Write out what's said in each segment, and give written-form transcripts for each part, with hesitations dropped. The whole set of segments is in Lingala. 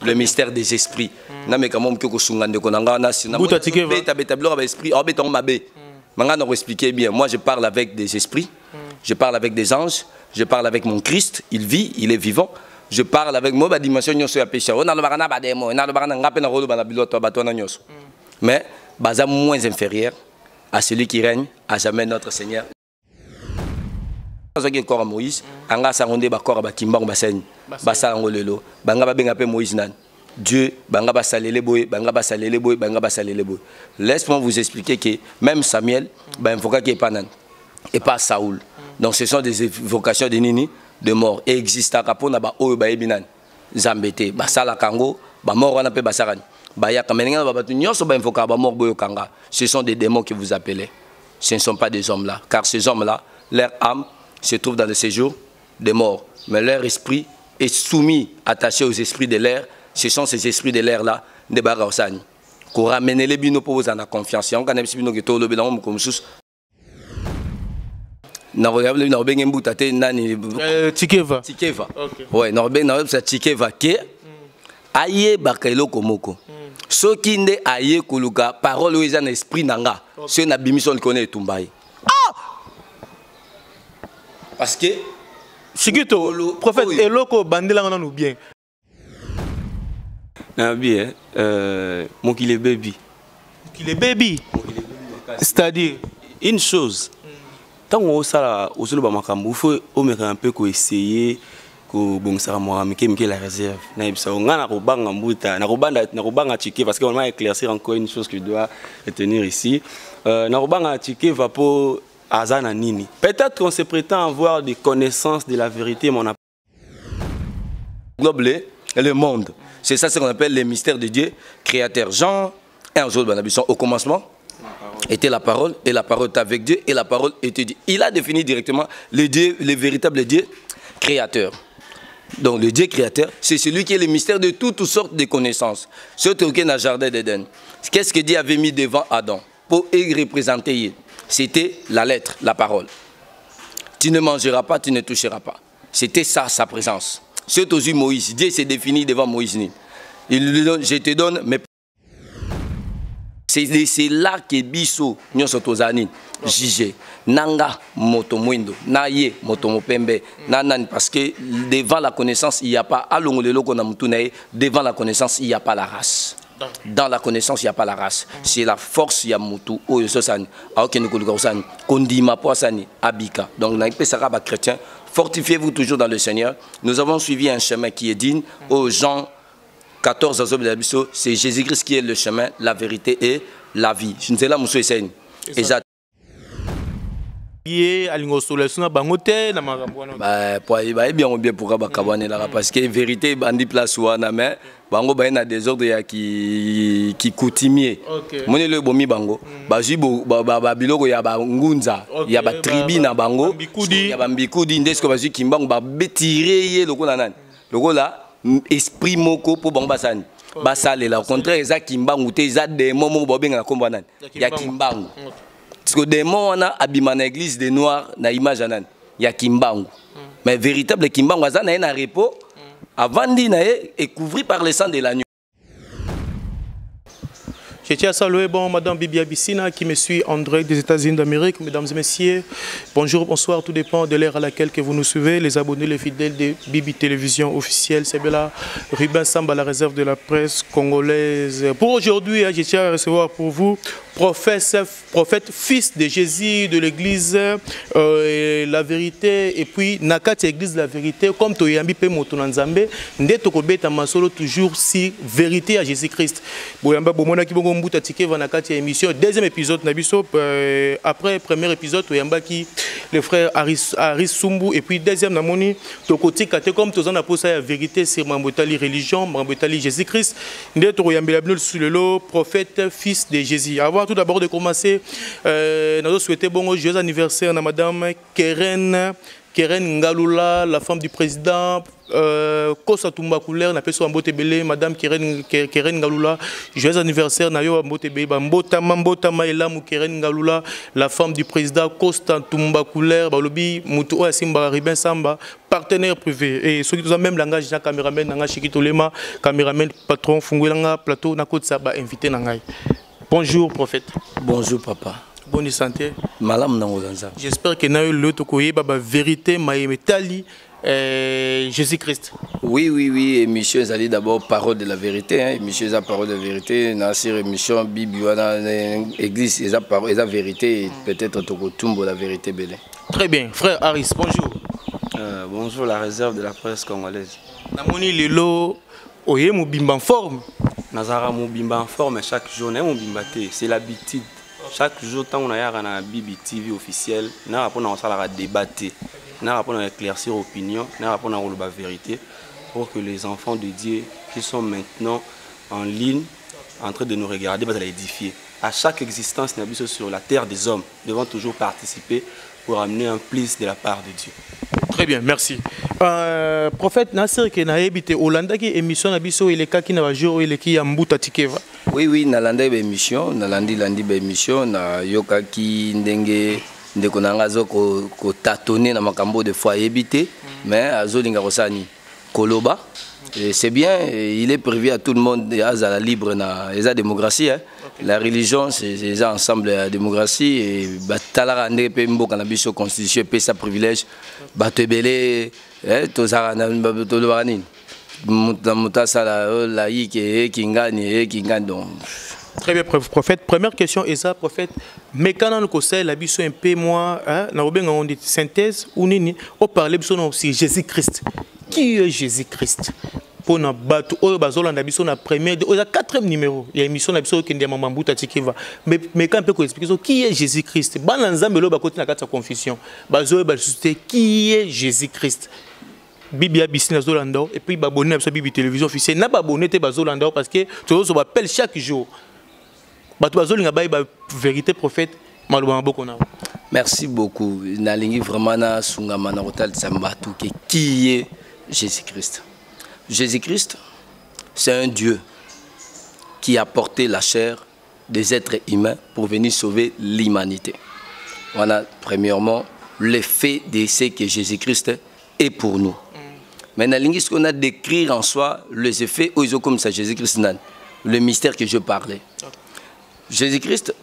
le mystère des esprits. Na me kamom ke ko sungande ko nanga na sina. Beta beta blora ba esprit, oh beta on mabe. Manga nous expliquer bien. Moi je parle avec des esprits, je parle avec des anges, je parle avec mon Christ, il vit, il est vivant. Je parle avec moi, la dimension nyoso ya péché. On a le barana ba demo, on a le barana ngape na rolo ba na biloto ba to na nyoso. Mais baza moins inférieur à celui qui règne à jamais notre Seigneur. Zaki corps Moïse, anga sangonde ba corps ba kimbango ba seigne. Ba salango lelo, banga ba benga pe Moïse nan. Dieu, banga ba salele boy, banga ba salele boy, banga ba salele boy. Laisse-moi vous expliquer que même Samuel, ba invoca qui est pas nan et pas Saoul. Donc ce sont des évocations de nini de mort et exista kapona ba oyo ba ebinan. Zambete, ba sala kango, ba mort wana pe ba sarani. Ba ya kamenga ba batu nyoso ba invoca ba mort boyo kanga. Ce sont des démons que vous appelez. Ce ne sont pas des hommes là, car ces hommes là, leur âme se trouve dans le séjour des morts, mais leur esprit est soumis, attaché aux esprits de l'air. Ce sont ces esprits de l'air là, de Baraosani. Qu'on ramène les bino pour vous en avoir confiance. On connaît bino qui tourne le bidon comme sous. Norben Norben Mboutate nani. Tikeva. Tikeva. Ouais, Norben Norben c'est Tikeva qui aïe bakailo komoko. Ce qui n'est aïe koluka parole ou un esprit nanga. Ce n'a bimison le connaît tumbaï. Parce que Chikito, prophète Eloko bandela nous bien. Nabi mon qu'il est baby. Qu'il est baby. C'est-à-dire une chose. Tant qu'on ça au solo ba makambo, il faut au mettre un peu essayer ko bon ça moi mais la réserve. Na ibisa ngana ko banga mbuta, na ko banga ticket parce qu'on va éclaircir encore une chose que je dois retenir ici. Na ko banga ticket va pour Azana Nini. Peut-être qu'on se prétend avoir des connaissances de la vérité, mais on a globe le monde. C'est ça ce qu'on appelle les mystères de Dieu, créateur. Jean 1 au commencement était la parole, et la parole était avec Dieu, et la parole était Dieu. Il a défini directement le Dieu, le véritable Dieu créateur. Donc le Dieu créateur, c'est celui qui est le mystère de toutes sortes de connaissances. Surtout dans le jardin d'Éden. Qu'est-ce que Dieu avait mis devant Adam pour y représenter? C'était la lettre, la parole. Tu ne mangeras pas, tu ne toucheras pas. C'était ça, sa présence. C'est aux yeux Moïse. Dieu s'est défini devant Moïse. Il lui donne, je te donne mes... C'est là que Bisso, nous sommes jugé. Nanga, moto mwindo, naye, moto mopembe, nanan, parce que devant la connaissance, il n'y a pas, devant la connaissance, il n'y a pas la race. Dans la connaissance, il n'y a pas la race. C'est la force, il y a Moutou, Oyososani, Aokenikoulgausani, Kondima Poisani, Abika. Donc, dans les chrétiens, fortifiez-vous toujours dans le Seigneur. Nous avons suivi un chemin qui est digne. Aux Jean 14, c'est Jésus-Christ qui est le chemin, la vérité et la vie. Je ne sais pas, monsieur Hussein. Parce que vérité bandi place ouana mais bango ba na désordre ya qui coutumier moni le bomi bango bazui ba biloko ya ba ngunza ya ba tribi na bango ya ba mbikudi ndesko bazui kimbango ba betire ye lokola nani lokola esprit moko po bango basani basalela au contraire eza kimbango te eza démon mo bobenga na kombo nani ya kimbango. Parce que des démons on a abîmé l'église des noirs na image anan ya kimbangu mais véritable kimbangu azana na repos avant d'y et couvert par le sang de l'agneau. Je tiens à saluer Madame Bibi Abissina qui me suit en direct des États-Unis d'Amérique. Mesdames et messieurs, bonjour, bonsoir, tout dépend de l'heure à laquelle que vous nous suivez. Les abonnés, les fidèles de Bibi Télévision officielle, c'est là Ruben Samba, la réserve de la presse congolaise. Pour aujourd'hui, je tiens à recevoir pour vous prophète, fils de Jésus de l'église la vérité et puis nakati église la vérité comme toyambi pe motonanzambe ndeto kobeta masolo toujours si vérité à Jésus-Christ. Boyamba bomona ki bongo mbuta tike va nakati émission deuxième épisode na biso après premier épisode toyamba ki le frère Aris Sumbu et puis deuxième namoni tokotika te comme tozana posa ya vérité sur mambotali religion mambotali Jésus-Christ ndeto koyambela bino sur le prophète fils de Jésus. Avant tout d'abord de commencer, nous souhaitons bon joyeux anniversaire à Madame Keren Ngalula, la femme du président Kosa Tumba Couleur, na peso Mbote Belé, Madame Keren Ngaloula, joyeux anniversaire, na yo Mbote Belé, Mbota Maïla Mou Keren Ngaloula, la femme du président Kosta Tumba Couleur, Balobi, Moutou Asimba Ribin Samba, partenaire privé. Et ceux qui ont même langage, na caméraman, na Chikitolema, caméraman, patron, Funguelanga, plateau, na Côte Saba, invité Nangai. Bonjour, prophète. Bonjour, papa. Bonne santé. Malam Nangozanza. J'espère que na yo le tokoye, baba vérité, maïmetali. Jésus-Christ. Oui, émission, ça dit d'abord parole de la vérité. Émission, c'est parole de la vérité. Nassir, émission, Bible, église, c'est la vérité. Peut-être Tokotumbo, la vérité belé. Très bien. Frère Harris, bonjour. Bonjour, la réserve de la presse congolaise. Namoni Lelo, Oye Moubimba en forme. Nazara Moubimba en forme chaque jour. C'est l'habitude. Chaque jour, quand on a un Bibi TV officiel, on a débattre. Nous avons éclaircir l'opinion, nous avons la vérité pour que les enfants de Dieu qui sont maintenant en ligne, en train de nous regarder, va l'édifier. À chaque existence sur la terre des hommes, devons toujours participer pour amener un plus de la part de Dieu. Très bien, merci. Prophète Nasser qui n'a habité Hollande qui émission nabiso il est qui n'a jour il est qui Mbuta Tikeva. Oui, nalanda émission, nalandi émission, na yoka ki ndenge ndeko nanga zo ko tâtonner na makambo de fois habité, mais azolinga kosani koloba. C'est bien, il est prévu à tout le monde à la libre na la démocratie. La religion, c'est ensemble de la démocratie et batala rande pe mboka na biso constitution pe sa privilège batebele to za na to lorani muta sala laïque kingani donc. Très bien, prophète. Première question, et ça, prophète. Mais quand on conseille la biso un peu moi, on dit synthèse ou nini, on parle aussi Jésus-Christ. Qui est Jésus-Christ? Pour na batu, on bazol na biso na premier, on a 4e numéro. Il y a une émission na biso qui est Mambuta Tikeva. Mais quand on peut expliquer qui est Jésus-Christ? Bananzambe lo ba côté na kata confusion. Bazol ba qui est Jésus-Christ? Bibi Abissina Zolanda et puis abonné à sa Bibi télévision officielle. N'a pas abonné te Bazolanda parce que tout ça appelle chaque jour. Vérité prophète. Merci beaucoup. Nalingi vraiment na sungama na hotel Sambatu qui est Jésus-Christ. Jésus-Christ, c'est un Dieu qui a porté la chair des êtres humains pour venir sauver l'humanité. Voilà, premièrement, l'effet de ce que Jésus-Christ est pour nous. Mais nalingi ce qu'on a décrit en soi, les effets, ils ont comme ça Jésus-Christ, le mystère que je parlais. Jésus-Christ,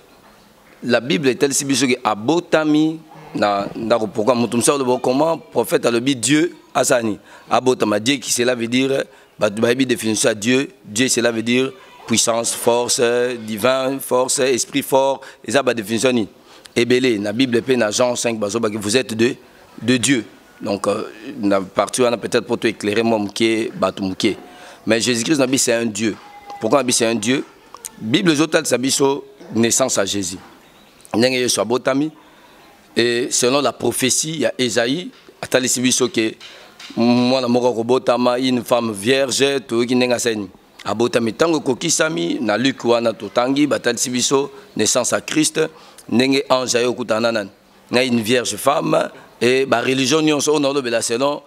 la Bible est telle si bien que abotami na pourquoi mutumsa le comment prophète a le dit Dieu asani abotama Dieu qui cela veut dire bah Bible définition Dieu cela veut dire puissance force divin force esprit fort et ça ba définition ni ebelé na Bible pe na Jean 5 bazo ba que vous êtes de Dieu donc na partie on a peut-être pour te éclairer moi mké batumké mais Jésus-Christ nabi c'est un Dieu. Pourquoi nabi c'est un Dieu? Bible zotal sabiso naissance à Jésus. Et selon la prophétie, il y a Ésaïe, atali sibiso que moi na moko botama une femme vierge to ki nenga seni. Abotami tango kokisami na Luc wana to tangi batali sibiso naissance à Christ, nenge ange ayo kutana nan. Na une vierge femme et ba religion nyonso on lo bela selon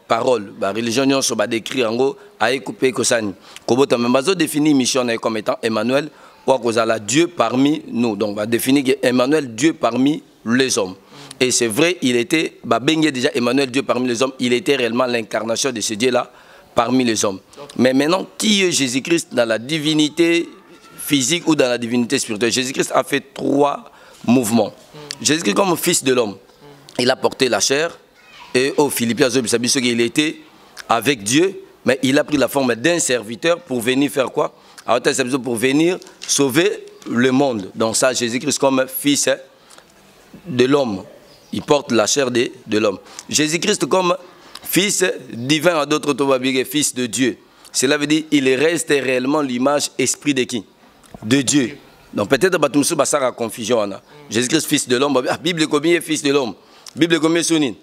parole, la religion nyonso ba décrire ngo ay coupé kosani. Kobota membazo définit mission comme étant Emmanuel ou à Dieu parmi nous. Donc on va définir Emmanuel Dieu parmi les hommes. Et c'est vrai, il était déjà Emmanuel Dieu parmi les hommes, il était réellement l'incarnation de ce Dieu là parmi les hommes. Mais maintenant qui est Jésus-Christ dans la divinité physique ou dans la divinité spirituelle? Jésus-Christ a fait 3 mouvements. Jésus-Christ comme fils de l'homme, il a porté la chair. Et au Philippiens, il était avec Dieu, mais il a pris la forme d'un serviteur pour venir faire quoi? Pour venir sauver le monde. Donc ça, Jésus-Christ comme fils de l'homme. Il porte la chair de l'homme. Jésus-Christ comme fils divin, à d'autres fils de Dieu. Cela veut dire qu'il reste réellement l'image esprit de qui? De Dieu. Donc peut-être que ça a confusion. Jésus-Christ fils de l'homme. La Bible combien fils de l'homme? Bible combien sonine?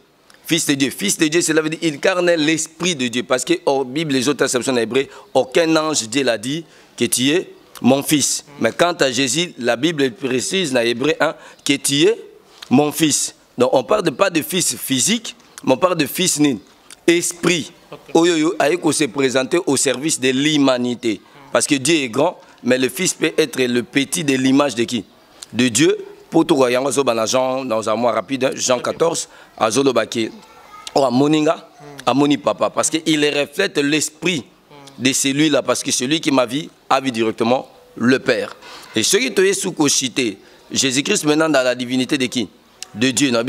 Fils de Dieu. Fils de Dieu, cela veut dire qu'il incarne l'esprit de Dieu. Parce que la Bible, les autres acceptions en hébreu, aucun ange Dieu l'a dit que tu es mon fils. Mais quant à Jésus, la Bible précise dans l'hébreu 1 que tu es mon fils. Donc on ne parle pas de fils physique, mais on parle de fils esprit. Oyoyo aiko se présenter au service de l'humanité. Parce que Dieu est grand, mais le Fils peut être le petit de l'image de qui? De Dieu. Pour tout Jean, dans un mois rapide, Jean 14, à Zolobaki, à Moninga, à Moni Papa. Parce qu'il reflète l'esprit de celui-là. Parce que celui qui m'a vu a vu directement le Père. Et ce qui est sous Koshité, Jésus-Christ maintenant dans la divinité de qui? De Dieu. Dans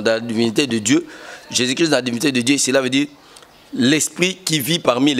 la divinité de Dieu, Jésus-Christ dans la divinité de Dieu, cela veut dire l'esprit qui vit parmi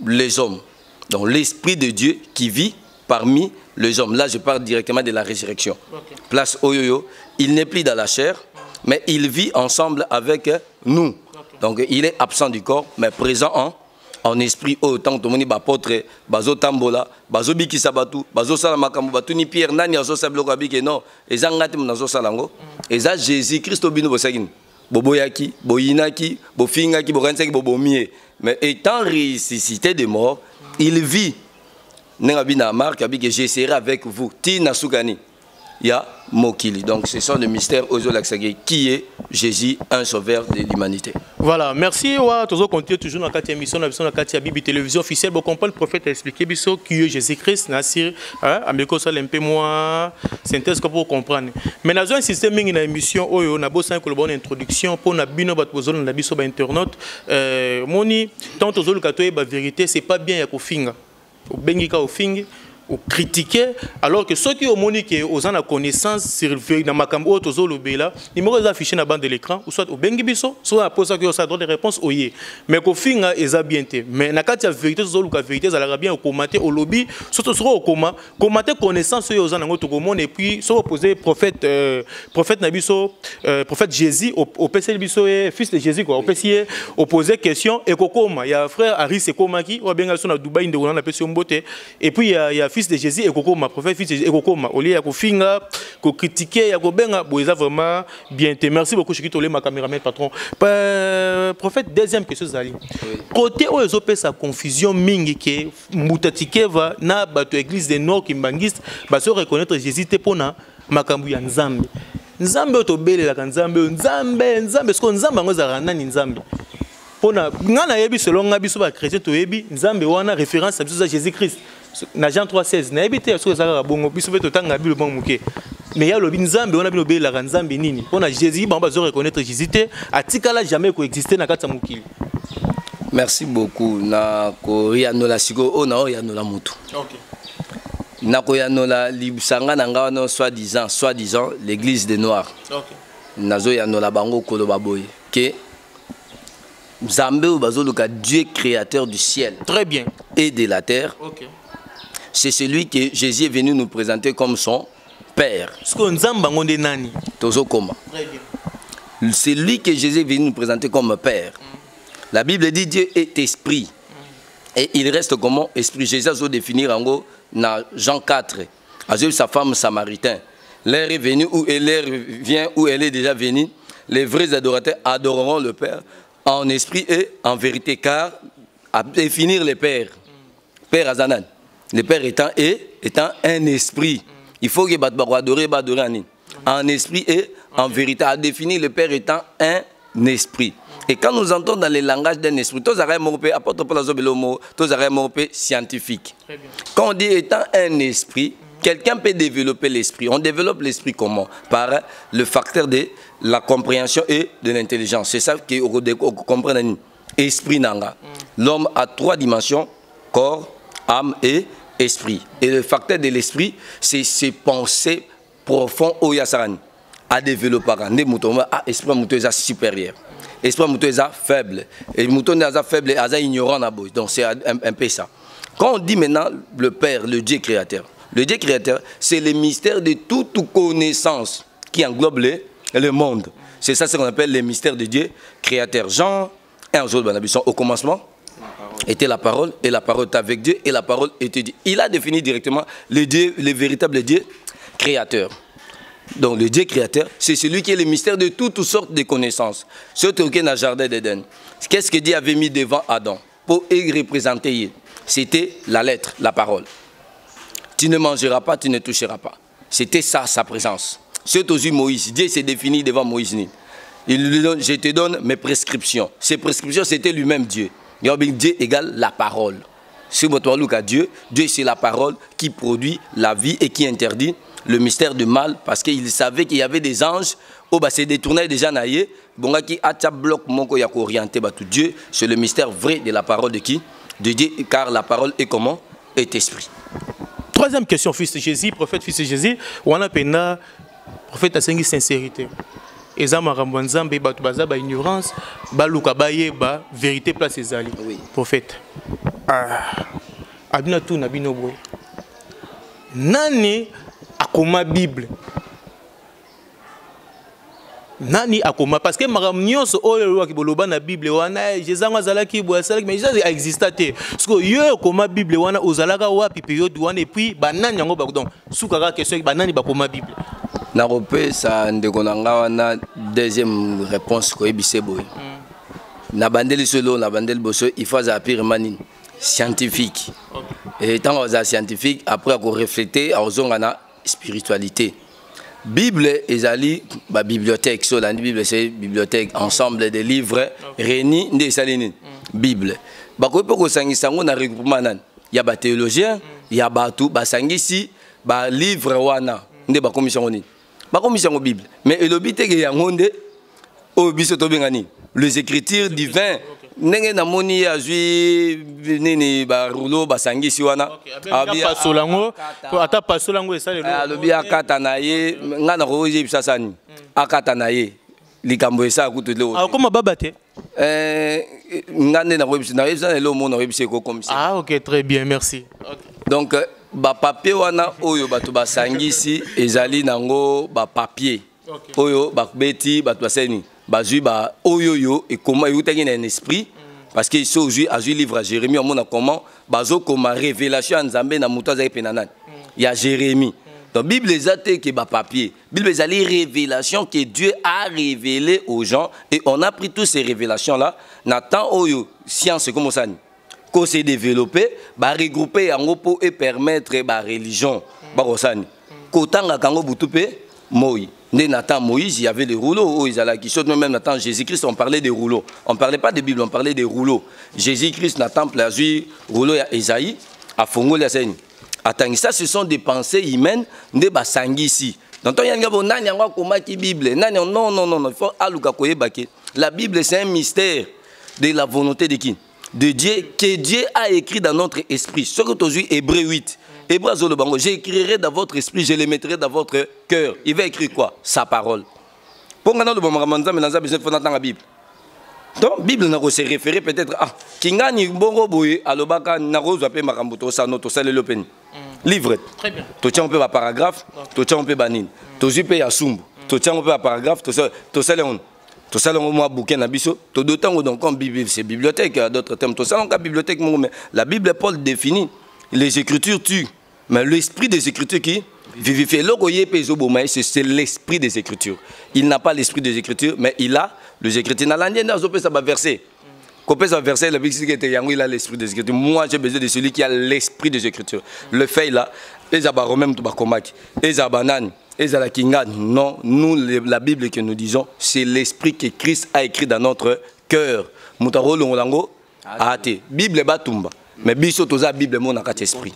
les hommes. Donc l'esprit de Dieu qui vit parmi les hommes. Là, je parle directement de la résurrection. Okay. Place Oyoyo, il n'est plus dans la chair, mais il vit ensemble avec nous. Okay. Donc il est absent du corps, mais présent en esprit. Autant que tout apôtre, bazo tambola, bazo biki sabatu, bazo salamakambu, batu ni Pierre nani azo sablo kabike non. Eza ngati munazo salango. Eza Jésus Christ obino bosagin. Boboyaki, boyinaki, bofingaki, boransaki, bobomie. Mais étant ressuscité de mort, il vit. J'essaierai avec vous. Tina Soukani. Ya Mokili. Donc ce sont les mystères qui est Jésus, un sauveur de l'humanité. Voilà, merci. Toujours continuer toujours dans la émission de la Bible télévision officielle. Vous comprenez, le prophète a expliqué qui est Jésus-Christ. Nassir, Américo ça un peu moins synthèse pour comprendre. Mais nous avons insisté dans l'émission où on a besoin de une introduction pour nous bino bat besoin de sur internet. Moni, tant que la vérité, c'est pas bien à finga. Au bengika au fing ou critiquer alors que ceux qui ont moniqué aux en connaissance sur dans makambo autozo lobela numéro affiché na bande de l'écran ou soit au bengibiso soit à poser que ça donne des réponses oye mais qu'au finga est bien mais na kati ya vérité zo la vérité ça la bien au commenter au lobby surtout sur au commenter connaissance aux en ngoto komone et puis soit opposé prophète nabiso prophète Jésus au PC biso fils de Jésus quoi au PC opposer question et kokoma il y a frère Aris et Komaki ou bien sur na Dubaï de on a PC mbote et puis il y a fils de Jésus et kokoma prophète fils de Jésus et kokoma au lieu ya kofinga ko critiquer ya ko benga boza vraiment bien te merci beaucoup chiki tolé ma caméraman patron prophète deuxième question zali côté où ezo pesa confusion mingi ke mutatike va na bato église de nord kimbangiste ba se reconnaître Jésus te pona makambu ya nzambe nzambe otobelela ka nzambe sko nzambe ngoza nani nzambe pona ngana yebi selon ngabiso ba chrétien to yebi nzambe wana référence à biso à Jésus Christ na Jean 3:16 na yebi te so za bongo biso beto tanga bible bon muke mais ya lobi nzambe wana bino belela ka nzambe nini pona Jésus ba zo reconnaître Jésus te atikala jamais coexister na kata mukili. Merci beaucoup na ko yanola siko o na o yanola mutu. OK. Na ko yanola libsanga na ngano soi-disant l'église des noirs. OK. Nazo yanola bango koloba boy ke Nzambe ou bazoluka Dieu créateur du ciel. Très bien. Et de la terre. OK. C'est celui que Jésus est venu nous présenter comme son Père. C'est lui que Jésus est venu nous présenter comme Père. La Bible dit Dieu est esprit. Et il reste comment esprit. Jésus a défini en gros dans Jean 4. A sa femme samaritain. L'heure est venue où l'heure vient où elle est déjà venue. Les vrais adorateurs adoreront le Père en esprit et en vérité. Car à définir le Père. Père Azanan. Le Père étant un esprit. Il faut que adorer en esprit et en vérité. À définir le Père étant un esprit. Et quand nous entendons dans le langage d'un esprit, tous les scientifique. Quand on dit étant un esprit, quelqu'un peut développer l'esprit. On développe l'esprit comment? Par le facteur de la compréhension et de l'intelligence. C'est ça qu'on comprend. Esprit nanga. L'homme a 3 dimensions, corps, âme et esprit. Et le facteur de l'esprit, c'est ses pensées profondes au yasaran. À développer. Esprit est supérieur. Esprit est faible. Et mouton est faible et ignorant. Donc c'est un peu ça. Quand on dit maintenant le Père, le Dieu créateur, le Dieu créateur, c'est le mystère de toute connaissance qui englobe le monde. C'est ça ce qu'on appelle le mystère de Dieu créateur. Jean 1, au commencement était la parole, et la parole était avec Dieu, et la parole était Dieu. Il a défini directement le véritable Dieu créateur. Donc le Dieu créateur, c'est celui qui est le mystère de toutes sortes de connaissances. Surtout dans le jardin d'Éden. Qu'est-ce que Dieu avait mis devant Adam pour y représenter? C'était la lettre, la parole. Tu ne mangeras pas, tu ne toucheras pas. C'était ça, sa présence. Surtout Moïse. Dieu s'est défini devant Moïse. Il lui donne, je te donne mes prescriptions. Ces prescriptions, c'était lui-même Dieu. Dieu égale la parole. Si vous voyez Dieu, Dieu c'est la parole qui produit la vie et qui interdit le mystère du mal, parce qu'il savait qu'il y avait des anges au bas c'est détourné déjà naïe bonga qui a bloc moko ya orienté tout Dieu, c'est le mystère vrai de la parole de qui? De Dieu, car la parole est comment? Est esprit. Troisième question, fils de Jésus, prophète fils de Jésus, on a pena prophète a sincérité. Eza makambo nzambe batu baza ba ignorance ba luka ba yeba vérité place ezali. Oui. Prophète. Abina tout na bino boy. Nani akoma Bible? Nani akoma parce que makambo nyonso oyo wa kiboloba na Bible wana Jésus ngazalaki boya salaki mais Jésus a existé. Parce que yo akoma Bible wana ozalaka wapi période wana et puis banani yango ba donc soukaka question banani bakoma Bible. Naropé ça ndekonanga na deuxième réponse ko ebise boy. Na bandeli solo na bandeli boso il faut appuyer manine scientifique. Et tant que scientifique après à refléter à ozongana spiritualité. Bible ezali ba bibliothèque so la Bible c'est bibliothèque ensemble des livres réunis nde salini Bible. Ba ko poko sangisa ngo na regroupement nan. Ya ba théologien, ya ba tout ba sangisi ba livre wana nde ba commission ngoni. Ba commission ngo Bible. Mais elobité ke yango nde o biso to bengani les écritures divins. Nenge na moni ya zui nini ba rouleau ba sangisi wana abia pasolango ata pasolango esa lelo alobi akata na ye ngana ko je bisa sani akata na ye likambo esa kutu lelo akoma baba te ngane na ko bisa na bisa lelo mo na ko bisa ko comme ça. Ah OK, très bien, merci. Okay. Donc ba papier wana oyo batu ba sangisi ezali nango ba papier oyo ba beti batu baseni bazui ba oyoyo et comment il y a un esprit parce que ici aujourd'hui a livre à Jérémie on a comment bazo comme révélation nzambe na muto za penanan il y a Jérémie donc Bible ezate que ba papier Bible ezali révélation que Dieu a révélé aux gens et on a pris toutes ces révélations là n'attend oyo science comme ça qu'on s'est développé ba regrouper yango pour et permettre ba religion ba rosani kotanga kango butupe moi. Nathan Moïse, il y avait des rouleaux. Même Nathan Jésus-Christ, on parlait des rouleaux. On ne parlait pas de Bible, on parlait des rouleaux. Jésus-Christ, Nathan, Plazui, rouleau à Esaïe, à Fongo, la Seigne. Attends, ça, ce sont des pensées humaines de Basangi ici. Donc, il y a une Bible. Non. Il faut aller. La Bible, c'est un mystère de la volonté de qui? De Dieu, que Dieu a écrit dans notre esprit. Ce que tu as vu, Hébreu 8. J'écrirai dans votre esprit, je les mettrai dans votre cœur. Il va écrire quoi? Sa parole. Pour nous, la Bible. Donc, la Bible n'a se référé peut-être à Kingani Bongo Boye, à l'Obaka, Naro, Zape Makambuto, Sanoto, Salelopeni. Livre. Très bien. Tu tiens un peu à paragraphe, tu tiens un peu banine. Tu tiens un peu à Sumbu, tu tiens un peu à paragraphe, tu tiens un moi bouquin na biso to d'autant donc comme Bible c'est bibliothèque d'autres termes to ça donc bibliothèque mais la Bible Paul définit les écritures tuent mais l'esprit des écritures qui vivifie logoye peso bomaï c'est l'esprit des écritures il n'a pas l'esprit des écritures mais il a les écritures na l'indien dans ça va verser copé ça verser la bible qui yango il a l'esprit des écritures moi j'ai besoin de celui qui a l'esprit des écritures le fait là les abaro même to bakomaki les abanani non, nous, la Bible que nous disons, c'est l'esprit que Christ a écrit dans notre cœur. Moutaro longolango, ate. Bible batumba. Mais biso toza Bible mon nakat esprit.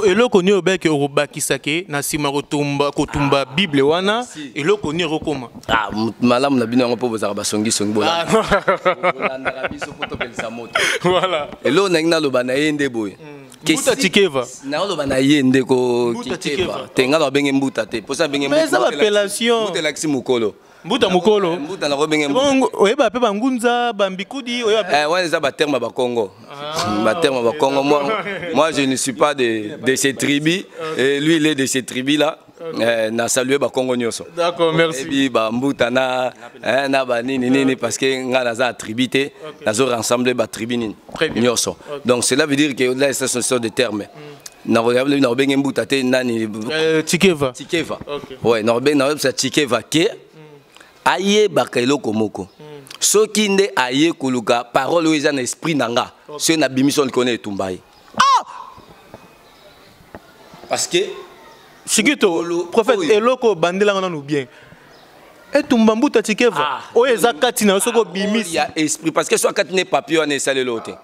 Eloko ni obeke orobakisake na sima kotumba Bible wana eloko ni rokoma. Ah malamu na bino ngo po bozaka basongi songi bola. Bolanda biso poto pelisa moto. Voilà. Elo nangina loba na yende boy. Mbuta tikeva. Na loba na yende ko tikeva. Tenga lo benge mbuta te. Posa benge mbuta. Mais ça l'appellation. Mbuta laksi mukolo. Mbuta mukolo. Mbuta na robenge mbuta. Oyeba pe bangunza bambikudi oyeba. Ouais ça ba terme ba Congo. Ba terme ba Congo moi je ne suis pas de ces tribus et lui il est de ces tribus là. Na salué ba Congo nyoso. D'accord, merci. Et puis ba mbuta na na ba nini parce que ngana za tribité nazo rassembler ba tribu nini. Nyoso. Donc cela veut dire que là ce sont des termes. Na regarde na benga mbuta te nani tikeva. Tikeva. Ouais, na benga na tikeva ke aye bakailo komoko. Soki nde aye kuluka parole oza na esprit nanga. Ce na bimison connaît tumbai. Ah! Parce que Chigito, prophète, eloko bandela ngana nous bien. Et tout mbambu tatikeva. Oh ezakati na soko bimis. Il y a esprit parce que soit quand n'est papier on est salé l'autre.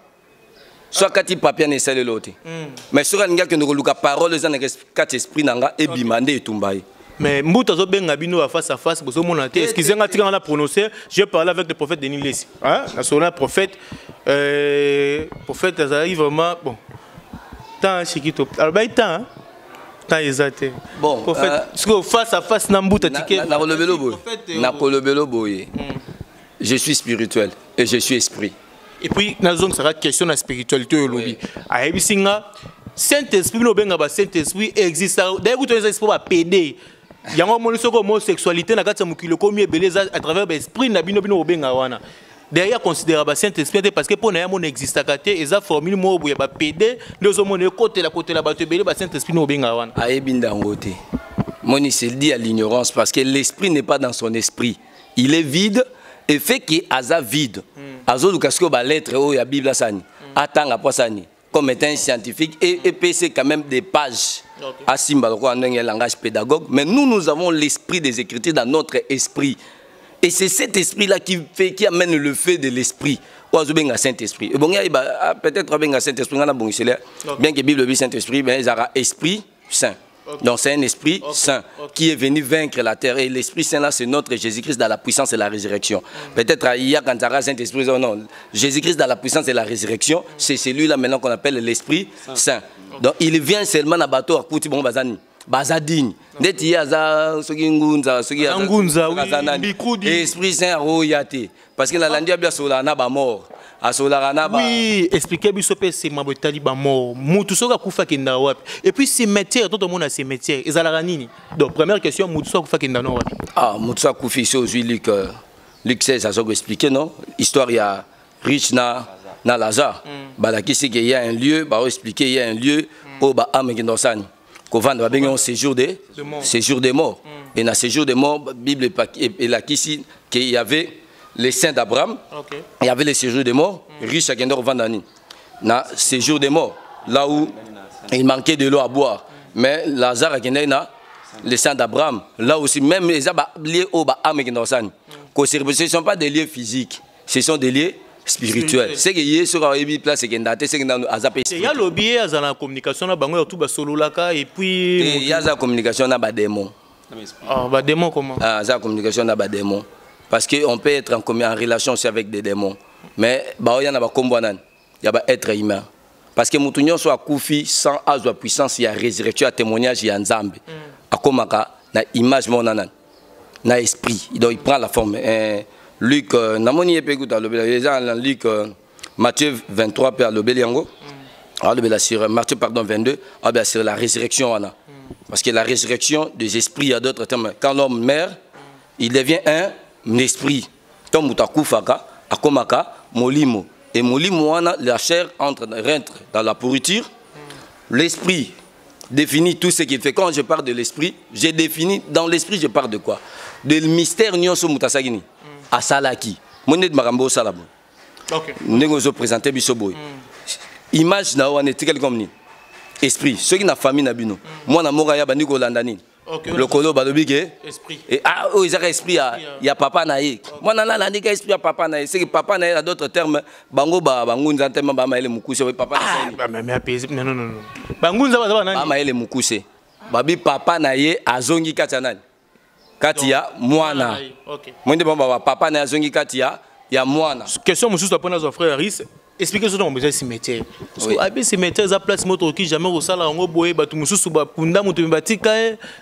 Soit quand il papier on est salé l'autre. Mais sur un gars que nous reluka parole les ans quatre esprit nanga et bimande et tumbaye. Mais Mbouta zo benga bino face à face bozo monate. Excusez-moi tika on a prononcé. J'ai parlé avec le prophète Denis Lessi. Hein? La prophète prophète arrive vraiment bon. Tant chikito. Alors bah tant tant exact. Bon, prophète face à face na Mbouta tike. Na kolobelo boye. Je suis spirituel et je suis esprit. Et puis na zone sera question de spiritualité au lobby. A ebisinga Saint-Esprit no benga ba Saint-Esprit existe. D'ailleurs vous avez esprit ba PD. Il y a un moment où l'homosexualité na kati ya mukilo komi ebeleza à travers l'esprit na bino bino benga wana. Derrière considérable Saint-Esprit parce que pour na mon existe kate eza formule mo boya ba PD les hommes côté la bato ebele ba Saint-Esprit no benga wana. Ayebinda ngote. Moni se dit à l'ignorance parce que l'esprit n'est pas dans son esprit. Il est vide et fait que aza vide. Azo lukasko ba lettre o ya Bible sani. Atanga posani. Comme étant un scientifique et c'est quand même des pages à Simbaloko en un langage pédagogue. Mais nous avons l'esprit des Écritures dans notre esprit. Et c'est cet esprit-là qui amène le feu de l'esprit. Saint-Esprit. Peut-être que Saint-Esprit, bien que la Bible dit Saint-Esprit, mais il y a esprit saint. Donc c'est un esprit saint qui est venu vaincre la terre. Et l'esprit saint là, c'est notre Jésus-Christ dans la puissance et la résurrection. Peut-être il y a quand il y a Saint-Esprit, non. Jésus-Christ dans la puissance et la résurrection, c'est celui-là maintenant qu'on appelle l'esprit saint. Donc il vient seulement à bateau à Kouti bon bazani. Bazadine. Dès qu'il y a ça, ce qui ngunza, ce qui a esprit saint royauté. Parce que la landia bien sur la naba mort. Oui, expliquez bien c'est ma botali ba mort. Mutu soka kufa kenda wapi. Et puis cimetière, tout le monde a cimetière. Ezala nini. Donc première question, mutu soka kufa kenda no wapi. Ah, mutu soka kufi ici aujourd'hui Luc 16 ça soka expliquer non. Histoire il y a riche na Lazare. Balaki c'est qu'il y a un lieu, ba expliquer il y a un lieu au ba ame kindosani. Kovanda ba benga un séjour des morts. Et dans séjour des morts, Bible et la kisi qu'il y avait les saints d'Abraham, il y avait les séjours des morts, riche à Gendor Vandani. Dans séjour des morts, là où il manquait de l'eau à boire. Mais Lazare a Gendor, les saints d'Abraham, là aussi, même les liés au Baham et Gendor San. Ce ne sont pas des lieux physiques, ce sont des lieux spirituels. C'est que y a sur la place et Gendor, c'est que dans Azapé. Il y a l'objet à la communication, tout solo là, et puis. Il y a la communication à démon. Ah, démon comment? Ah, la communication à démon. Parce qu'on peut être en relation aussi avec des démons. Mais il y a un être humain. Parce que nous soit koufi sans âge de puissance, il y a résurrection, il y a témoignage, il y a Nzambe. Akomaka, na image monana, na esprit. Donc il prend la forme. Luc, Luc, Matthieu 23, Père Lobeliango. Sur Matthieu 22, sur la résurrection. Parce que la résurrection des esprits, il y a d'autres termes. Quand l'homme meurt, il devient un esprit. Tom mutakufaka akomaka molimo et molimo wana la chair rentre dans la pourriture. L'esprit définit tout ce qu'il fait. Quand je parle de l'esprit, j'ai défini dans l'esprit je parle de quoi? De mystère nyonso mutasagini asalaki. Monet marambo salabo. OK. Négozo présenter bisoboy. Image na wana tikel comme ni. Esprit, ceux qui na famille na bino. Moi na moraya bandi ko landani. Le colo balobike esprit et ah oh ils ont esprit il y a papa naïe moi nana la nika esprit papa naïe c'est que papa naïe a d'autres termes bangunza terme ba maele mukuse papa naïe non bangunza ba nani ba maele mukuse babi papa naïe azongi kati nani kati ya mwana mwende ba papa naïe azongi kati ya mwana question mususu apona zo frère Aris. Expliquez ce dont on a cimetière. Parce que avec cimetière, ça place moto qui jamais au salaire en boé, bah tout musu suba kunda mutu mbatika,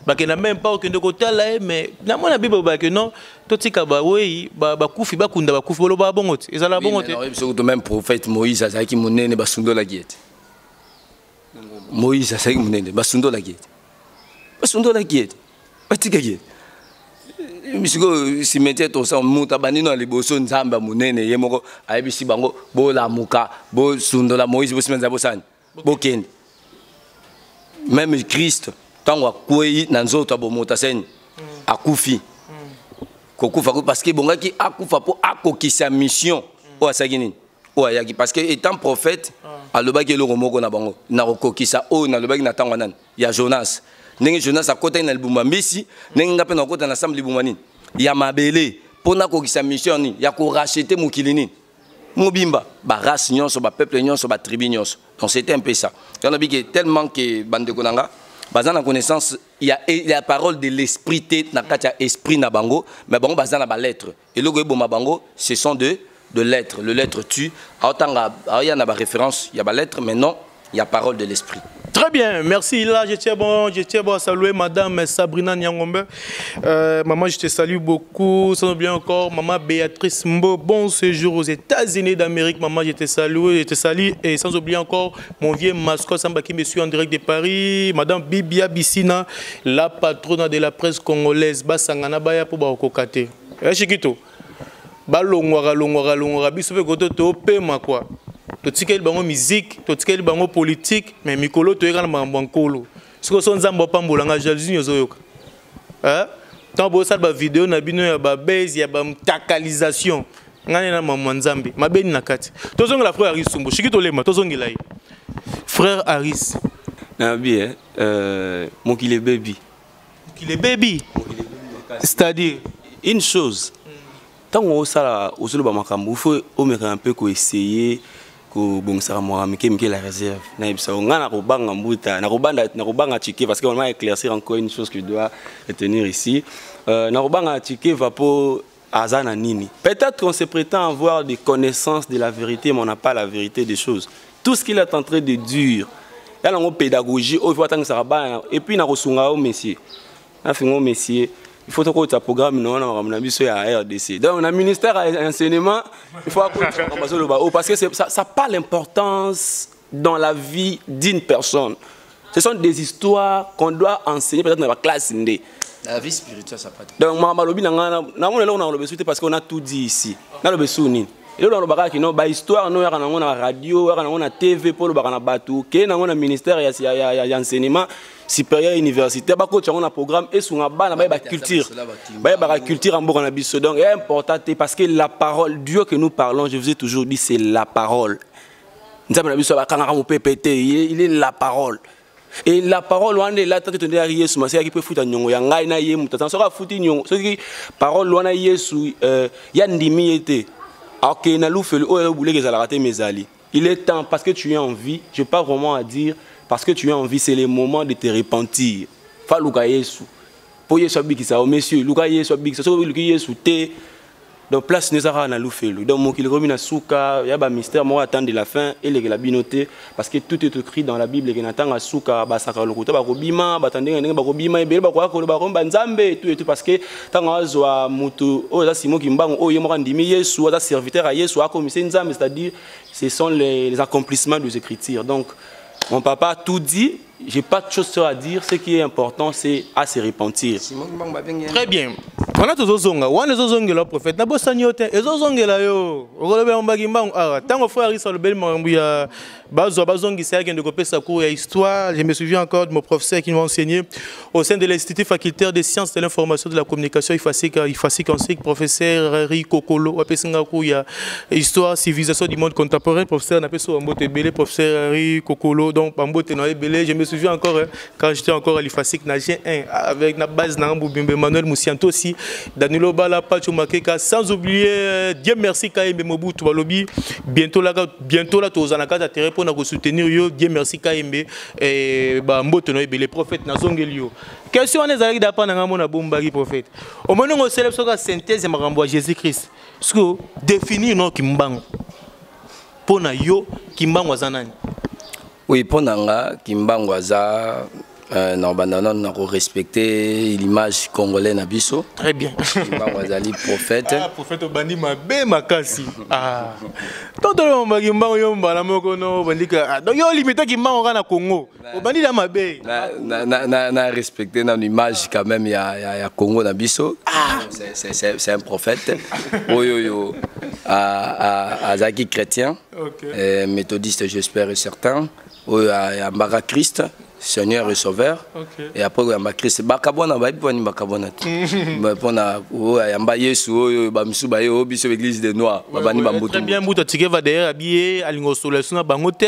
bah qui n'a même pas aucun de côté là, mais na mon Bible bah que non, tout tika bah oui, bah kufi bah kunda bah kufi bolo bah bongot. Et ça la bongot. Mais surtout même prophète Moïse, ça qui monene bah sundo la guette. Moïse, ça qui monene bah sundo la guette. Bah sundo la guette. Bah tika guette. Misiko cimetière to sa muta banino liboso nzamba munene yemoko ayebisi bango bo la muka bo sundola Moïse bo simenza bo sani bo ken même Christ tango akwei na nzoto bo muta seni akufi kokufa parce que bongaki akufa po akokisa mission o asagini o ayaki parce que étant prophète alobaki lo moko na bango na kokisa o na lobaki na tango nan ya Jonas. Nengi Jonas a côté na libuma Messi, nengi ngape na côté na sam libuma nini. ya mabele pona ko kisa mission ni ya ko racheter mokilini mobimba ba race nyonso ba peuple nyonso ba tribu nyonso. Donc c'était un peu ça. On a vu que tellement que bande konanga bazana connaissance il y a la parole de l'esprit té na katia esprit na bango mais bango bazana ba lettre et logo e boma bango ce sont de lettres. Le lettre tu aotanga il y a na ba référence il y a ba lettre mais non il y a parole de l'esprit. Très bien, merci. Là, je tiens bon à saluer Madame Sabrina Nyangombe. Maman, je te salue beaucoup. Sans oublier encore Maman Béatrice Mbo. Bon séjour aux États-Unis d'Amérique. Maman, je te salue. Et sans oublier encore mon vieux mascotte Samba qui me suit en direct de Paris. Madame Bibia Bissina, la patronne de la presse congolaise. Basangana Baya pour Baokokate. Chikito. Balongwara biso pe koto to pema quoi. To tikeli bango musique, to tikeli bango politique, mais mikolo to ekana mambankolo. Siko so nzambo pambola nga jalousie nyozoyoka. Tant bo sa ba vidéo na bino ya ba base ya ba mtakalisation. Ngane na mama nzambe, mabeni na kati. Tozonga la frère Aris Sumbo, shikito lema tozongela yi. Frère Aris. Na bien Mokile baby. Mokile baby. C'est-à-dire une chose. Tant on sala osolo ba makambo, il faut au moins un peu essayer ko bongisa moi mike la réserve. Na ibisa ngana ko banga mbuta, na ko banga tike parce qu'on va éclaircir encore une chose que je dois retenir ici. Na ko banga tike va pour azana nini. Peut-être qu'on se prétend avoir des connaissances de la vérité mais on n'a pas la vérité des choses. Tout ce qu'il est en train de dire, il y a une pédagogie, et puis na ko sunga au messier. Na fingo messier. Il faut que un programme non à RDC. Donc, on a ministère à l'enseignement, il faut parce que ça n'a pas l'importance dans la vie d'une personne. Ce sont des histoires qu'on doit enseigner peut-être dans la classe. La vie spirituelle, ça pas. Donc, parce qu'on a tout dit ici. Et là, on a histoire, on a radio, on a TV, pour le bateau, on a ministère et l'enseignement supérieur universitaire, on a programme et sur la culture. La culture en Bourg-en-Abisso. Donc, c'est important parce que la parole, Dieu que nous parlons, je vous ai toujours dit, c'est la parole. Il est la parole. Et la parole, on est là, tant que tu es arrivé sur ma série qui peut foutre à Nyongo, il y a un gars qui peut foutre à Nyongo. Ce parole, on a eu sous, il y a une demi-été. Ok, il est temps, parce que tu es en vie, je n'ai pas vraiment à dire, parce que tu es en vie, c'est le moment de te repentir. Donc, place Nezara na Loufelu. Donc, mon qu'il remet na souka, il y a un mystère, moi, attendre de la fin, et la binoté, parce que tout est écrit dans la Bible, et attend à souka, basaka lokuta, barobima, batandé, barobima, et bakwa, baromba, nzambe, et tout, parce que tant à zoa, mutu, oh, ça, Simon Kimbang, oh, yemorandimi, yesu, ça, serviteur à yesu, à commissaire nzambe, c'est-à-dire, ce sont les accomplissements des Écritures. Donc, mon papa a tout dit, j'ai pas de choses à dire, ce qui est important, c'est à se repentir. Très bien. On a tous les zonga, on a tous les zonga, le prophète. Na bossa nyote, les zonga là yo. Olobe mbagimba, tant frère Isa le bel mambuya, bazongi c'est quelqu'un de copé sa cour et histoire. Je me souviens encore de mon professeur qui m'a enseigné au sein de l'Institut facultaire des sciences de l'information de la communication. Il fait qu'un professeur Henri Kokolo, après il y a histoire civilisation du monde contemporain. Professeur n'a pas so ambote belé, professeur Henri Kokolo. Donc ambote noé belé. Je me souviens encore quand j'étais encore à l'IFASIC Nagien 1 avec la base Nambou Emmanuel Moussianto aussi. Danilo Bala, Pacho Makeka, sans oublier, Dieu merci Kaïmbe Mobutu Balobi. Bientôt là, Tozanaka a terre pour nous soutenir. Dieu merci Kaïmbe et Mbotono les prophètes Nazongelio. Question on est allé d'apprendre à mon abombari prophète. Au moment où on célèbre la synthèse de Marambo Jésus-Christ, ce que définir non Kimbang. Pour na yo Kimbang wazanani. Oui, pour Nanga, Kimbang waza. Non, on a respecté l'image congolaise Nabiso. Très bien. Wazali prophète. Ah, prophète Obani Mabe Makasi. Ah. Tant on va Kimbang yomba la moko no bandika. Donc yo limité Kimbang on na Congo. Obani la Mabe. Na respecté dans l'image quand même il y a Congo Nabiso. Ah. C'est un prophète. Oyoyo à Zaki chrétien. Okay. Méthodiste j'espère et certain. Il y a Mbara Christ. Seigneur et Sauveur. Okay. Et après, il y a Christ. Bakabona, Bakabona. L'église des Noirs. Très bien, tu vas derrière habillé, à l'ingostolation, à Bangote,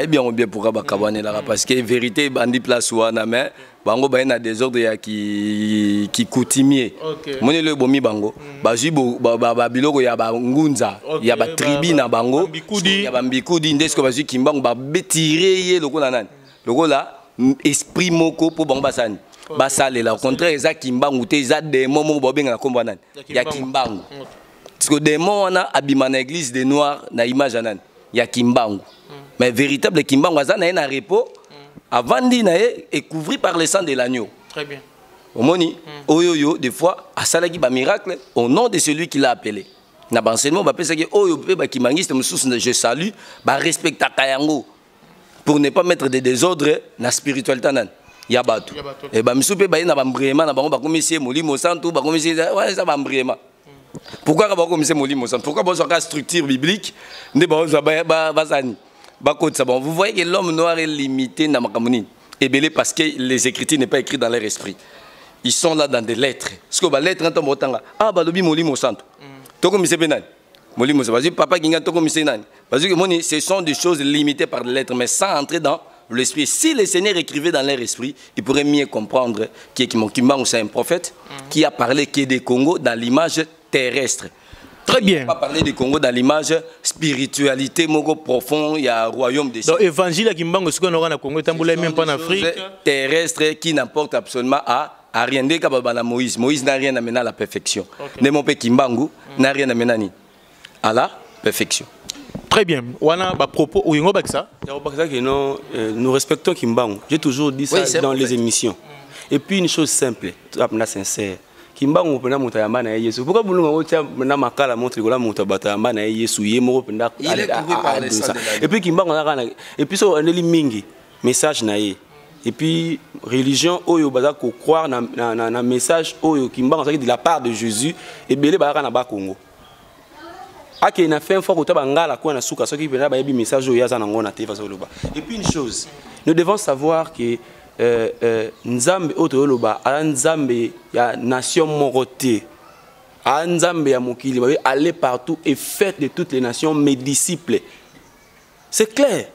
bien pour Bakabona, parce que vérité, bandi place ou mais bango ba na désordre ya qui coutumier moni le bomi bango bazui ba biloko ya ba ngunza ya ba tribu na bango ya ba mbikudi ndesko bazui kimbango ba betirer ye lokola nani lokola esprit moko po bango basani basalela au contraire eza kimbangu te eza démon moko ba benga na kombo nani ya kimbangu parce que démon wana abima na église des noirs na image nani ya kimbangu mais véritable kimbangu aza na na repos avant d'y est couvert par le sang de l'agneau. Très bien. Au moni, oyoyo, des fois, à salagi ba miracle, au nom de celui qui l'a appelé. Na ba enseignement, ba pesa que oyo pe ba kimangiste mususu je salue, ba respecta kayango pour ne pas mettre de désordre na spiritualité nan. Ya batu. Et ba mususu pe ba na ba mbrema na bango ba komissie molimo santu ba komissie ouais ça ba mbrema. Pourquoi ba komissie molimo santu? Pourquoi ba so ka structure biblique ne ba zani. Vous voyez que l'homme noir est limité dans Makamoni. Et belé parce que les écritures n'est pas écrites dans leur esprit. Ils sont là dans des lettres. Ce que les lettres sont en ah bah lobi moli mo santo. Toko mi sepenan. Moli mo santo. Papa qui toko mi senan. Parce que moni ce sont des choses limitées par les lettres mais sans entrer dans l'esprit. Si les seigneurs écrivaient dans leur esprit, ils pourraient mieux comprendre que Kimbangu c'est un prophète qui a parlé que des Congo dans l'image terrestre. Très bien. On va parler du Congo dans l'image spiritualité moko profond, il y a un royaume des cieux. Donc évangile à Kimbangu ce qu'on aura dans Congo, tamboulé même pas en Afrique. Terrestre qui n'apporte absolument à rien de kababana Moïse. Moïse n'a rien amené à la perfection. Ne mon pe Kimbangu n'a rien amené à la perfection. Très bien. Wana ba propos ou yongo baksa. Que non, nous respectons Kimbangu. J'ai toujours dit ça dans les émissions. Et puis une chose simple, sincère. Kimbangu pena muta yamba na Yesu. Pourquoi bulunga otia na makala montre gola muta bata yamba na Yesu yemo penda. Et puis Kimbangu na et puis so andeli mingi message na ye. Et puis religion oyo baza ko croire na message oyo Kimbangu ça de la part de Jésus et belé ba na ba Congo. Ake na fait fois ko tabangala ko na suka so ki penda ba yebi message oyo yaza na ngona te fa so loba. Et puis une chose, nous devons savoir que Nzambe otoloba ala Nzambe ya nation moroté ala Nzambe ya mokili ba aller partout et faites de toutes les nations mes disciples. C'est clair.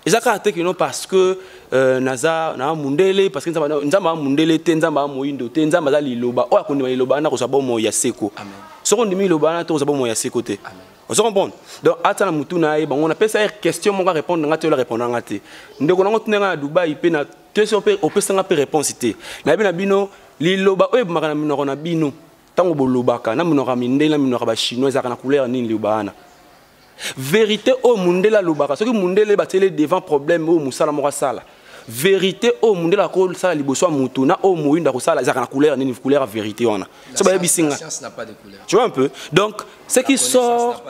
Et ça caractère que non parce que naza na mundele parce que Nzamba mundele te Nzamba moyindo te Nzamba za liloba o akondima liloba na ko sabo mo ya seko. Amen. Soko ndimi liloba na to sabo mo ya seko te. Amen. On se comprend. Donc, attends, on appelle ça une question, on va répondre, on va répondre. Donc, on a à Dubaï, on peut s'en appeler réponse. Na bino, liloba, on a bino, tant que lobaka, na minora minde, na minora chinois, na couleur ni liobana. Vérité au monde la lobaka, ce que monde le batele devant problème au musala mora sala. Vérité au monde la ko sala liboso mutu na au moinda ko sala za na couleur ni couleur vérité on a. Ça ba bisinga. La science n'a pas de couleur. Tu vois un peu. Donc ce qui sort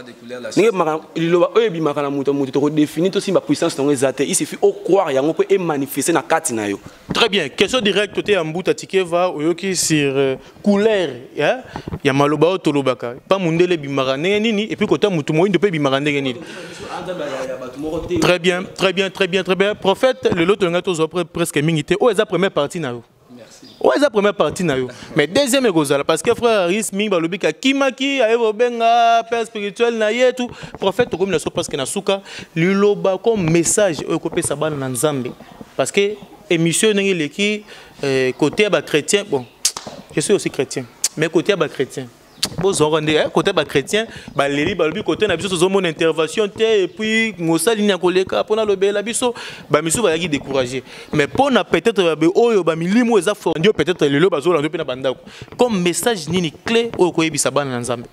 ni mara liloba o yebi makana mutu mutu to définir aussi ma puissance dans les athées. Il suffit au croire yango peut et manifester na kati na yo. Très bien. Question directe côté Ambuta Tikeva oyoki sur couleur ya ya maloba o tolobaka. Pas mundele bimara nini et puis côté mutu moindo pe bimara nini. Très bien, très bien, très bien, très bien. Prophète, le lot de presque minité. Où est la première partie na yo? Merci. Où est la première partie na yo? Mais deuxième est parce que frère Aris Ming balobika kimaki aevo benga père spirituel na ye tout. Prophète comme na so parce que na suka liloba comme message au kopé sabana na Nzambe. Parce que émission ngi qui côté ba chrétien bon, je suis aussi chrétien, mais côté ba chrétien. Côté chrétien, les balbi côté na biso zo mon intervention et puis ngosa linya koleka pona lobela biso ba misu ba yaki décourager mais pona peut-être oyo ba milimo eza fondio peut-être lelo bazo la pe na bandako comme message nini clé oyo ko yebisa bana na Nzambe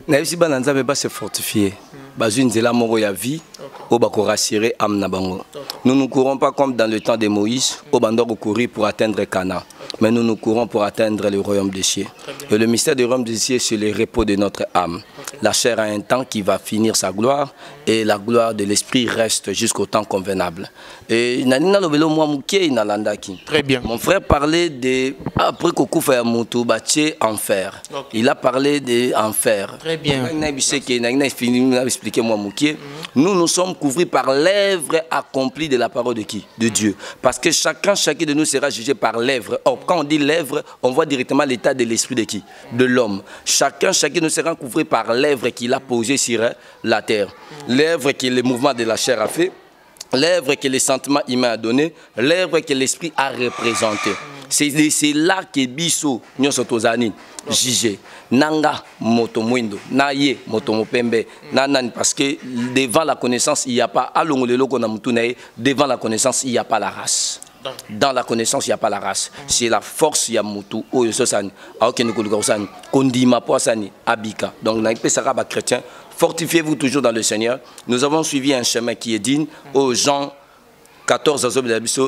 na yebisa bana na Nzambe ba se fortifier bazo nzela moko ya vie o ba ko rassurer am na bango. Nous ne courons pas comme dans le temps de Moïse au bandoko courir pour atteindre Canaan. Mais nous nous courons pour atteindre le royaume des cieux. Et le mystère du royaume des cieux, c'est le repos de notre âme. La chair a un temps qui va finir sa gloire et la gloire de l'esprit reste jusqu'au temps convenable. Et très bien. Mon frère parlait de après Kokufa Yamutu Baché enfer. Il a parlé de enfer. Très bien. Nous nous sommes couverts par l'œuvre accomplie de la parole de qui? De Dieu. Parce que chacun de nous sera jugé par l'œuvre. Or, quand on dit l'œuvre, on voit directement l'état de l'esprit de qui? De l'homme. Chacun de nous sera couvré par l'œuvre qu'il a posée sur la terre. L'œuvre que le mouvement de la chair a fait. l'œuvre que le sentiment humain a donné, l'œuvre que l'esprit a représenté. C'est là que biso nyoso tozani jugé nanga moto mwindo na ye moto mopembe nanan, parce que devant la connaissance il n'y a pas alongolelo kona mutunae, devant la connaissance il n'y a pas la race. Dans la connaissance il n'y a pas la race, c'est la force ya mutu oyo sosani aokene kolukosani kondima poasani abika. Donc na pesaka ba chrétien, fortifiez-vous toujours dans le Seigneur. Nous avons suivi un chemin qui est digne aux gens 14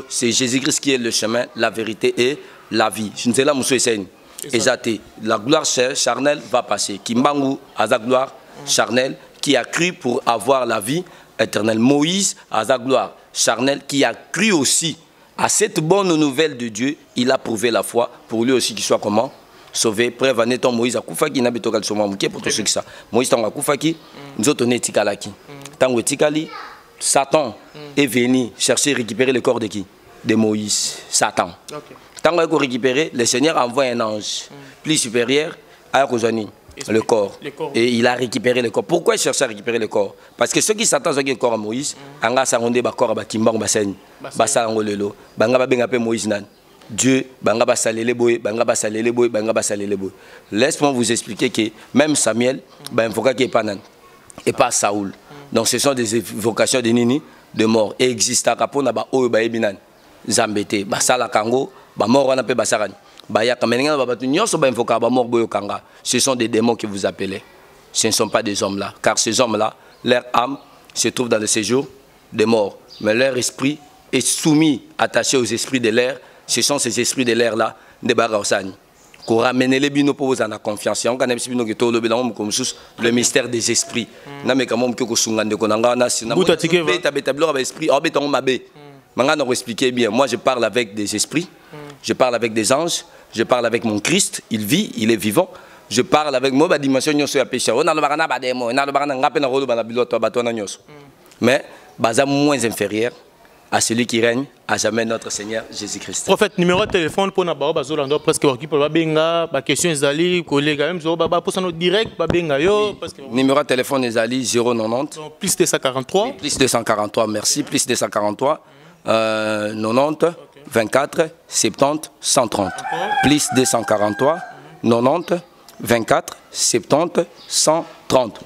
c'est Jésus-Christ qui est le chemin, la vérité et la vie. Je ne sais pas, monsieur Essayne. Exacté. La gloire charnelle va passer. Kimbangu a la gloire charnelle qui a cru pour avoir la vie éternelle. Moïse a la gloire charnelle qui a cru aussi à cette bonne nouvelle de Dieu. Il a prouvé la foi pour lui aussi qu'il soit comment sauvé. Preuve en étant Moïse a koufaki n'a beto kal soma muké pour tout ce que ça. Moïse tanga koufaki, nous autres on est tikalaki. Tango tikali. Satan est venu chercher récupérer le corps de qui? De Moïse. Satan. Tant qu'il a récupéré, le Seigneur envoie un ange plus supérieur à le corps. Et il a récupéré le corps. Pourquoi il cherche à récupérer le corps? Parce que ceux qui s'attendent à le corps à Moïse, Anga Sarondé Bakor Bakimbang Basen, Basalango Lelo, Banga Bengape Moïse Nan. Dieu, Banga Basalele Boy, Banga Basalele Boy, Banga Basalele Boy. Laisse-moi vous expliquer que même Samuel, il faut qu'il n'y ait pas Nan et pas Saoul. Donc ce sont des évocations de nini, de mort. Et existe à Capona, Oyo Baebinan, Zambete, Basala Kango, Bamor on appelle Basarani. Ce sont des démons que vous appelez. Ce ne sont pas des hommes là. Car ces hommes-là, leur âme se trouve dans le séjour des morts. Mais leur esprit est soumis, attaché aux esprits de l'air. Ce sont ces esprits de l'air là, des Baraosani. Pour ramener les binos pour vous en avoir confiance. Le mystère des esprits. Moi je parle avec des esprits, je parle avec des anges, je parle avec mon Christ, il vit, il est vivant. Je parle avec moi, dimension mais moins inférieur à celui qui règne à jamais, notre Seigneur Jésus-Christ. Prophète, numéro de téléphone pour Nabao Bazolando presque pour Babenga, ba question Ezali, collègue même pour ça direct Babenga yo parce que numéro de téléphone Ezali 090 plus 243 plus 243 merci plus 243 90 24 70 130 plus 243 90 24 70 130.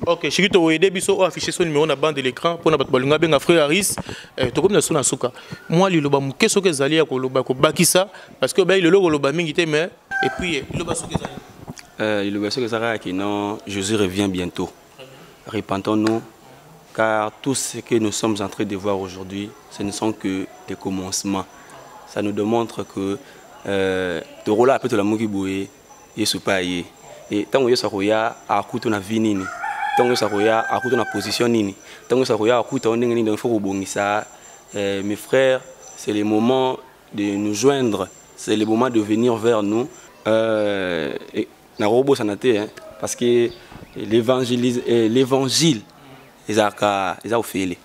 Ok, Chikito vous aidez biso afficher son numéro na bande de l'écran pour na balinga benga frère Aris to comme na sona suka. Moi li loba mukeso ke zali ya ko loba ko bakisa parce que ba le logo loba mingi te mais et puis loba so ke zali loba so ke zara qui non Jésus revient bientôt. Repentons-nous car tout ce que nous sommes en train de voir aujourd'hui, ce ne sont que des commencements. Ça nous démontre que de rola a peut la muki boué Yesu paye. Et tant que Yesu a coutu na vie nini, tant que Yesu a coutu na position nini, tant que Yesu a coutu on nini donc faut rebondir. Mes frères, c'est le moment de nous joindre, c'est le moment de venir vers nous. Na robo sanate parce que l'évangile ils a fait.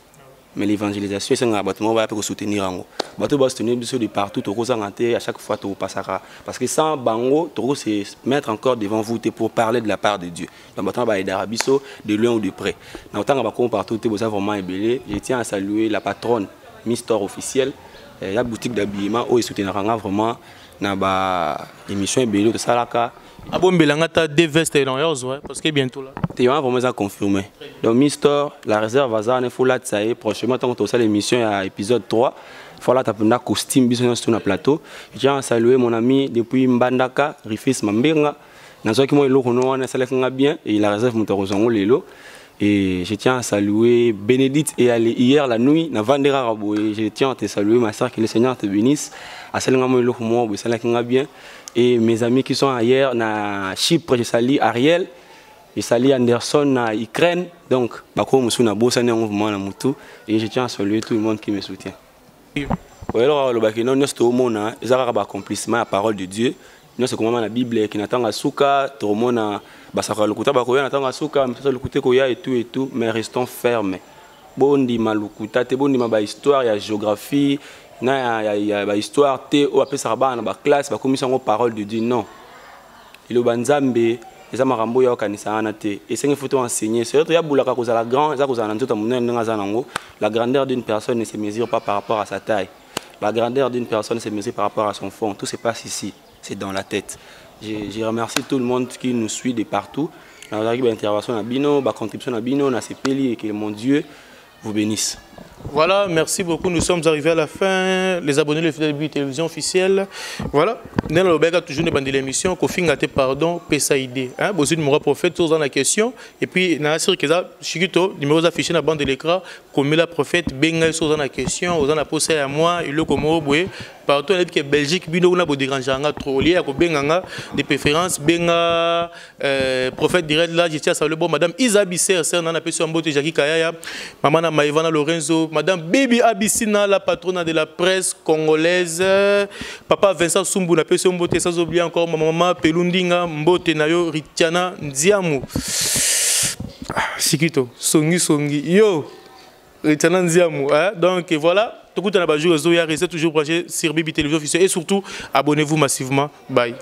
Mais l'évangélisation, c'est un bâtiment qui peut soutenir. Il faut soutenir de partout, à chaque fois tu passeras. Parce que sans bango, tu peux se mettre encore devant vous pour parler de la part de Dieu. Dans le bâtiment d'Arabiso, de loin ou de près. Dans le temps partout, tu es vraiment ébélé. Je tiens à saluer la patronne Mister officielle. La boutique d'habillement où ils soutiennent vraiment l'émission ébélée de Salaka. Ah bon, Belangata des vestes et parce que bientôt là. Tu as vraiment confirmé. Donc, Mister, la réserve va il faut là, ça y est, prochainement, quand on a l'émission à l'épisode 3, il faut là, tu as un costume sur le plateau. Je tiens à saluer mon ami depuis Mbandaka, Rifis Mambenga. Dans ce qui m'a bien, et la réserve Moutarozango Lelo. Et je tiens à saluer Bénédicte et aller hier la nuit, dans Vandera Rabo. Et je tiens à te saluer, ma soeur, que le Seigneur te bénisse. À celle bien. Et mes amis qui sont ailleurs, na Chypre, je salue Ariel, je salue Anderson, na Ukraine. Donc, et je tiens à saluer tout le monde qui me soutient. Alors, le accomplissement la parole de Dieu. Nous, c'est comme la Bible qui n'attend à Souka, tout le monde a et tout, mais restons fermes. Bondi malukuta, te bondi ma histoire, il y a géographie. Il y a histoire, il y a classe, il y a parole de Dieu. Non. Il y a eza makambo ya kanisa ana te et c'est qu'il faut enseigner c'est autre ya boulaka ko la grand za ko za nzoto munene nga za nango la grandeur d'une personne ne se mesure pas par rapport à sa taille la grandeur d'une personne se mesure par rapport à son fond tout se passe ici c'est dans la tête je remercie tout le monde qui nous suit de partout dans la intervention na bino ba contribution na bino na sepeli et que mon Dieu vous bénisse. Voilà, merci beaucoup. Nous sommes arrivés à la fin. Les abonnés de la télévision officielle. Voilà. Nous avons toujours une l'émission. Kofi Ngate, pardon, PSAID. Vous avez un prophète dans la question. Et puis, nous avons dit que numéro affiché dans la bande de l'écran. Comme la prophète, Benga sur la question. Vous avez posé à moi. Et le Komo, partout en Belgique, nous avons dérangé trop lié à Benga de préférence. Benga, prophète direct là, je tiens à saluer Madame Isabi Serre, on a appelé sur Mbote Jackie Kayaya, Maman Maïvana Lorenzo, Madame Bibi Abissina, la patronne de la presse congolaise, Papa Vincent Sumbu, on a appelé sur Mbote, sans oublier encore Maman Pelundinga, Mbote Nayo, Ritiana Nziamu. Sikito, Songi, yo, Ritiana Nziamu. Donc voilà. Tout le monde a toujours branché sur Bibi Télévision officielle et surtout abonnez-vous massivement. Bye.